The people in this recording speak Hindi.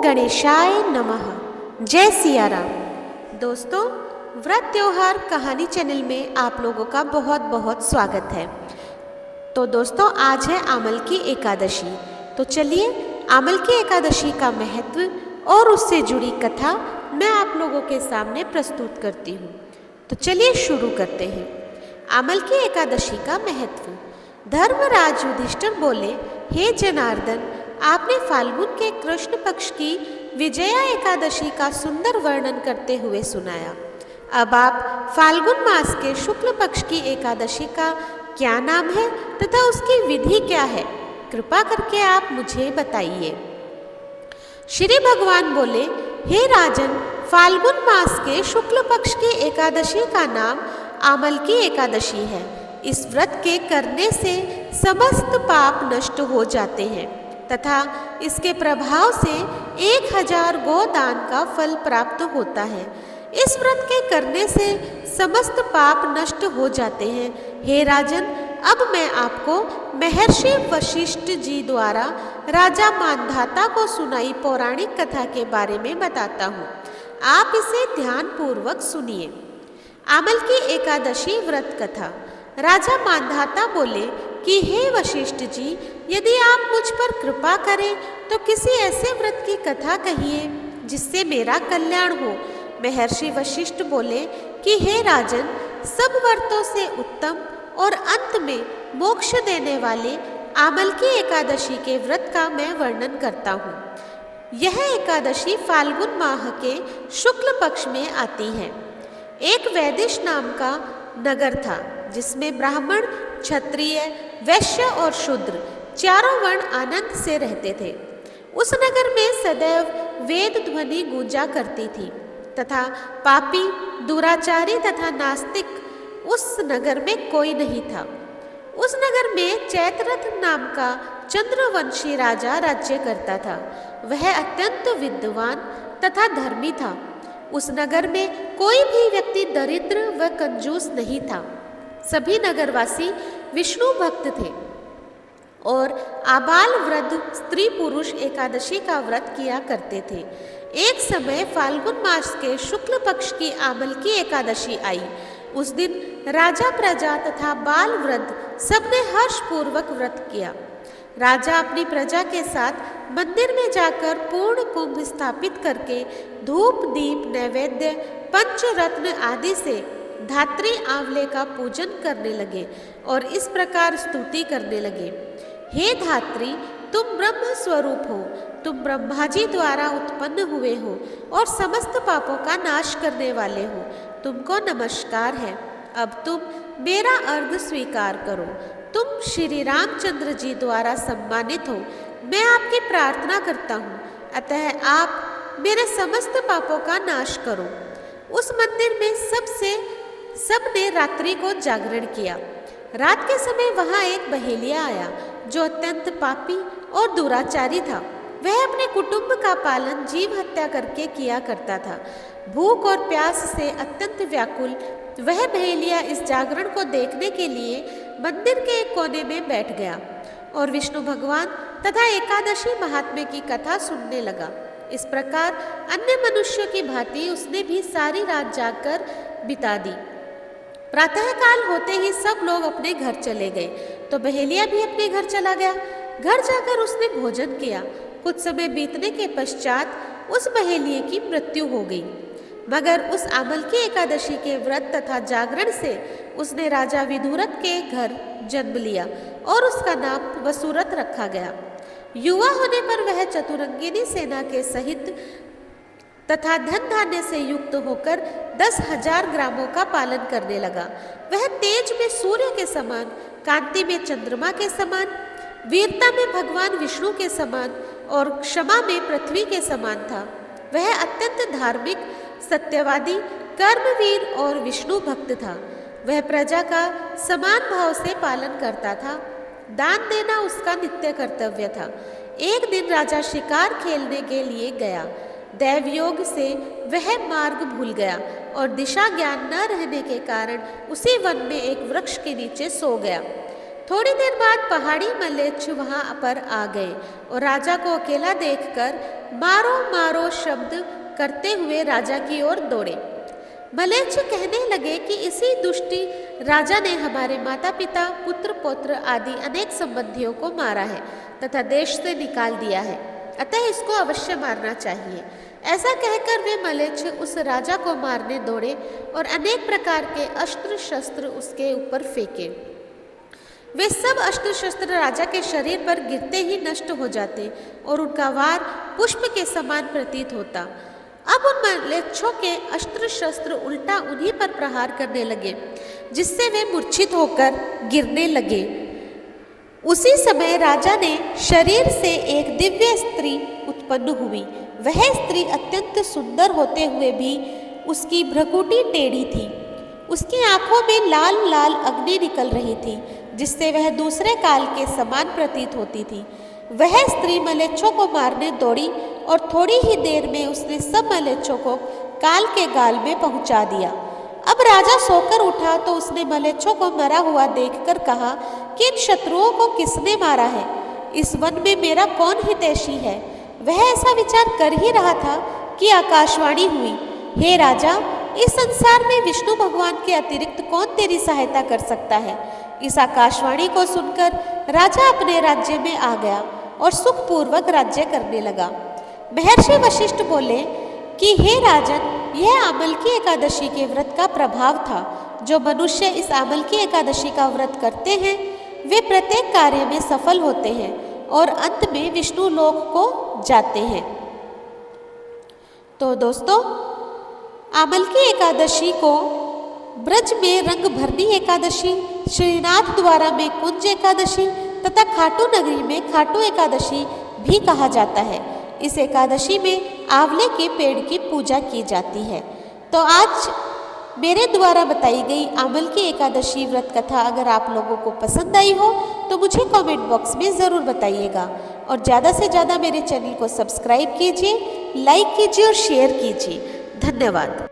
गणेशाय नमः। जय सिया राम। दोस्तों, व्रत त्योहार कहानी चैनल में आप लोगों का बहुत बहुत स्वागत है। तो दोस्तों, आज है आमल की एकादशी। तो चलिए आमल की एकादशी का महत्व और उससे जुड़ी कथा मैं आप लोगों के सामने प्रस्तुत करती हूँ। तो चलिए शुरू करते हैं। आमल की एकादशी का महत्व। धर्मराज युधिष्ठिर बोले, हे जनार्दन, आपने फाल्गुन के कृष्ण पक्ष की विजया एकादशी का सुंदर वर्णन करते हुए सुनाया। अब आप फाल्गुन मास के शुक्ल पक्ष की एकादशी का क्या नाम है तथा उसकी विधि क्या है, कृपा करके आप मुझे बताइए। श्री भगवान बोले, हे राजन, फाल्गुन मास के शुक्ल पक्ष की एकादशी का नाम आमल की एकादशी है। इस व्रत के करने से समस्त पाप नष्ट हो जाते हैं तथा इसके प्रभाव से 1000 गोदान का फल प्राप्त होता है। इस व्रत के करने से समस्त पाप नष्ट हो जाते हैं। हे राजन, अब मैं आपको महर्षि वशिष्ठ जी द्वारा राजा मांधाता को सुनाई पौराणिक कथा के बारे में बताता हूँ। आप इसे ध्यान पूर्वक सुनिए। आमल की एकादशी व्रत कथा। राजा मांधाता बोले कि हे वशिष्ठ जी, यदि आप मुझ पर कृपा करें तो किसी ऐसे व्रत की कथा कहिए जिससे मेरा कल्याण हो। महर्षि वशिष्ठ बोले कि हे राजन, सब व्रतों से उत्तम और अंत में मोक्ष देने वाले आमल की एकादशी के व्रत का मैं वर्णन करता हूँ। यह एकादशी फाल्गुन माह के शुक्ल पक्ष में आती है। एक वैदिश नाम का नगर था जिसमें ब्राह्मण, क्षत्रिय, वैश्य और शूद्र चारों वर्ण आनंद से रहते थे। उस नगर में सदैव वेद ध्वनि गूंजा करती थी तथा पापी, दुराचारी तथा नास्तिक उस नगर में कोई नहीं था। उस नगर में चैत्ररथ नाम का चंद्रवंशी राजा राज्य करता था। वह अत्यंत विद्वान तथा धर्मी था। उस नगर में कोई भी व्यक्ति दरिद्र व कंजूस नहीं था। सभी नगरवासी विष्णु भक्त थे और आबाल वृद्ध स्त्री पुरुष एकादशी का व्रत किया करते थे। एक समय फाल्गुन मास के शुक्ल पक्ष की आमल की एकादशी आई। उस दिन राजा, प्रजा तथा बाल वृद्ध सबने हर्षपूर्वक व्रत किया। राजा अपनी प्रजा के साथ मंदिर में जाकर पूर्ण कुंभ स्थापित करके धूप, दीप, नैवेद्य, पंचरत्न आदि से धात्री आंवले का पूजन करने लगे और इस प्रकार स्तुति करने लगे, हे धात्री, तुम ब्रह्म स्वरूप हो, तुम ब्रह्मा जी द्वारा उत्पन्न हुए हो और समस्त पापों का नाश करने वाले हो। तुमको नमस्कार है। अब तुम मेरा अर्घ स्वीकार करो। तुम श्री रामचंद्र जी द्वारा सम्मानित हो। मैं आपकी प्रार्थना करता हूँ, अतः आप मेरे समस्त पापों का नाश करो। उस मंदिर में सबने रात्रि को जागरण किया। रात के समय वहाँ एक बहेलिया आया जो अत्यंत पापी और दुराचारी था। वह अपने कुटुंब का पालन जीव हत्या करके किया करता था। भूख और प्यास से अत्यंत व्याकुल वह बहेलिया इस जागरण को देखने के लिए मंदिर के एक कोने में बैठ गया और विष्णु भगवान तथा एकादशी महात्म्य की कथा सुनने लगा। इस प्रकार अन्य मनुष्यों की भांति उसने भी सारी रात जागकर बिता दी। प्रातःकाल होते ही सब लोग अपने घर चले गए तो बहेलिया भी अपने घर चला गया। घर जाकर उसने भोजन किया। कुछ समय बीतने के पश्चात उस बहेलिये की मृत्यु हो गई। मगर उस आमल की एकादशी के व्रत तथा जागरण से उसने राजा विदुरथ के घर जन्म लिया और उसका नाम वसुरथ रखा गया। युवा होने पर वह चतुरंगिनी सेना के सहित तथा धन धान्य से युक्त होकर 10,000 ग्रामों का पालन करने लगा। वह तेज में सूर्य के समान, कांति में चंद्रमा के समान, वीरता में भगवान विष्णु के समान और क्षमा में पृथ्वी के समान था। वह अत्यंत धार्मिक, सत्यवादी, कर्मवीर और विष्णु भक्त था। वह प्रजा का समान भाव से पालन करता था। दान देना उसका नित्य कर्तव्य था। एक दिन राजा शिकार खेलने के लिए गया। दैवयोग से वह मार्ग भूल गया और दिशा ज्ञान न रहने के कारण उसी वन में एक वृक्ष के नीचे सो गया। थोड़ी देर बाद पहाड़ी मलेच्छ वहां पर आ गए और राजा को अकेला देखकर मारो मारो शब्द करते हुए राजा की ओर दौड़े। मलेच्छ कहने लगे कि इसी दुष्टी राजा ने हमारे माता पिता, पुत्र पौत्र आदि अनेक संबंधियों को मारा है तथा देश से निकाल दिया है, अतः इसको अवश्य मारना चाहिए। ऐसा कहकर वे मलेच्छ उस राजा को मारने दौड़े और अनेक प्रकार के अस्त्र शस्त्र उसके ऊपर फेंके। वे सब अस्त्र शस्त्र राजा के शरीर पर गिरते ही नष्ट हो जाते और उनका वार पुष्प के समान प्रतीत होता। अब उन मलेच्छों के अस्त्र शस्त्र उल्टा उन्हीं पर प्रहार करने लगे, जिससे वे मूर्छित होकर गिरने लगे। उसी समय राजा ने शरीर से एक दिव्य स्त्री उत्पन्न हुई। वह स्त्री अत्यंत सुंदर होते हुए भी उसकी भ्रुकुटी टेढ़ी थी। उसकी आंखों में लाल लाल अग्नि निकल रही थी, जिससे वह दूसरे काल के समान प्रतीत होती थी। वह स्त्री मलेच्छों को मारने दौड़ी और थोड़ी ही देर में उसने सब मलेच्छों को काल के गाल में पहुंचा दिया। अब राजा सोकर उठा तो उसने मलेच्छों को मरा हुआ देखकर कहा कि इन शत्रुओं को किसने मारा है? इस वन में मेरा कौन हितैषी है? वह ऐसा विचार कर ही रहा था कि आकाशवाणी हुई, हे राजा, इस संसार में विष्णु भगवान के अतिरिक्त कौन तेरी सहायता कर सकता है? इस आकाशवाणी को सुनकर राजा अपने राज्य में आ गया और सुखपूर्वक राज्य करने लगा। महर्षि वशिष्ठ बोले कि हे राजन, यह आमलकी एकादशी के व्रत का प्रभाव था। जो मनुष्य इस आमलकी एकादशी का व्रत करते हैं वे प्रत्येक कार्य में सफल होते हैं और अंत में विष्णु लोक को जाते हैं। तो दोस्तों, आमलकी एकादशी को ब्रज में रंग भरनी एकादशी, श्रीनाथ द्वारा में कुंज एकादशी तथा खाटू नगरी में खाटू एकादशी भी कहा जाता है। इस एकादशी में आंवले के पेड़ की पूजा की जाती है। तो आज मेरे द्वारा बताई गई आमलकी एकादशी व्रत कथा अगर आप लोगों को पसंद आई हो तो मुझे कमेंट बॉक्स में ज़रूर बताइएगा और ज़्यादा से ज़्यादा मेरे चैनल को सब्सक्राइब कीजिए, लाइक कीजिए और शेयर कीजिए। धन्यवाद।